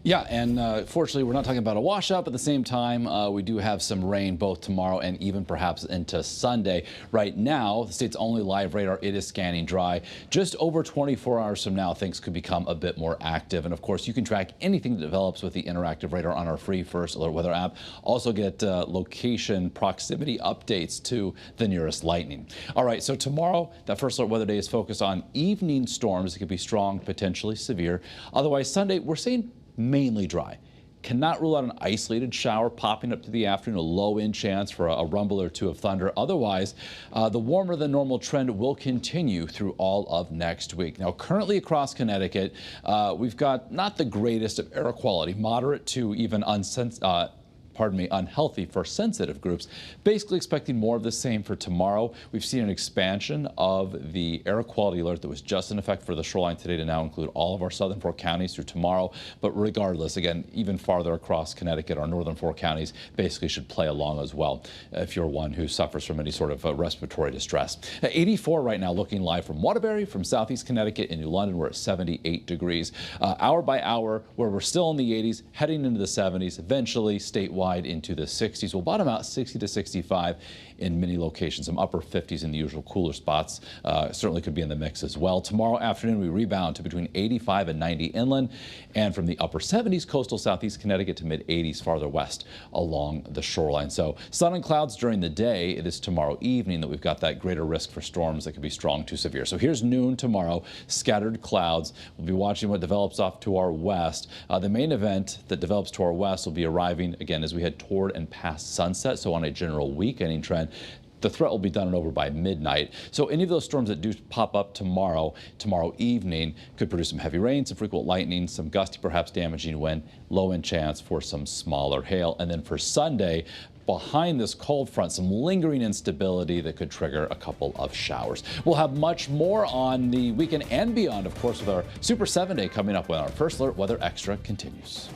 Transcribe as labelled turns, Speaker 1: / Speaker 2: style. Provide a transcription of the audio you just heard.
Speaker 1: Yeah, and fortunately, we're not talking about a washout. At the same time, we do have some rain both tomorrow and even perhaps into Sunday. Right now, the state's only live radar, it is scanning dry. Just over 24 hours from now, things could become a bit more active. And of course, you can track anything that develops with the interactive radar on our free First Alert Weather app. Also get location proximity updates to the nearest lightning. All right, so tomorrow, that First Alert Weather Day is focused on evening storms. It could be strong, potentially severe. Otherwise, Sunday, we're seeing mainly dry. Cannot rule out an isolated shower popping up to the afternoon, a low-end chance for a rumble or two of thunder. Otherwise, the warmer than normal trend will continue through all of next week. Now, currently across Connecticut, we've got not the greatest of air quality, moderate to even unhealthy for sensitive groups. Basically expecting more of the same for tomorrow. We've seen an expansion of the air quality alert that was just in effect for the shoreline today to now include all of our southern four counties through tomorrow. But regardless, again, even farther across Connecticut, our northern four counties basically should play along as well if you're one who suffers from any sort of respiratory distress. 84 right now, looking live from Waterbury, from southeast Connecticut in New London. We're at 78 degrees. Hour by hour, where we're still in the 80s, heading into the 70s, eventually statewide into the 60s. We'll bottom out 60 to 65 in many locations. Some upper 50s in the usual cooler spots certainly could be in the mix as well. Tomorrow afternoon, we rebound to between 85 and 90 inland, and from the upper 70s coastal southeast Connecticut to mid 80s farther west along the shoreline. So sun and clouds during the day. It is tomorrow evening that we've got that greater risk for storms that could be strong to severe. So here's noon tomorrow, scattered clouds. We'll be watching what develops off to our west. The main event that develops to our west will be arriving again as we head toward and past sunset. So on a general weakening trend, the threat will be done and over by midnight. So any of those storms that do pop up tomorrow evening could produce some heavy rain, some frequent lightning, some gusty, perhaps damaging wind, low in chance for some smaller hail. And then for Sunday, behind this cold front, some lingering instability that could trigger a couple of showers. We'll have much more on the weekend and beyond, of course, with our Super 7 Day coming up when our First Alert Weather Extra continues.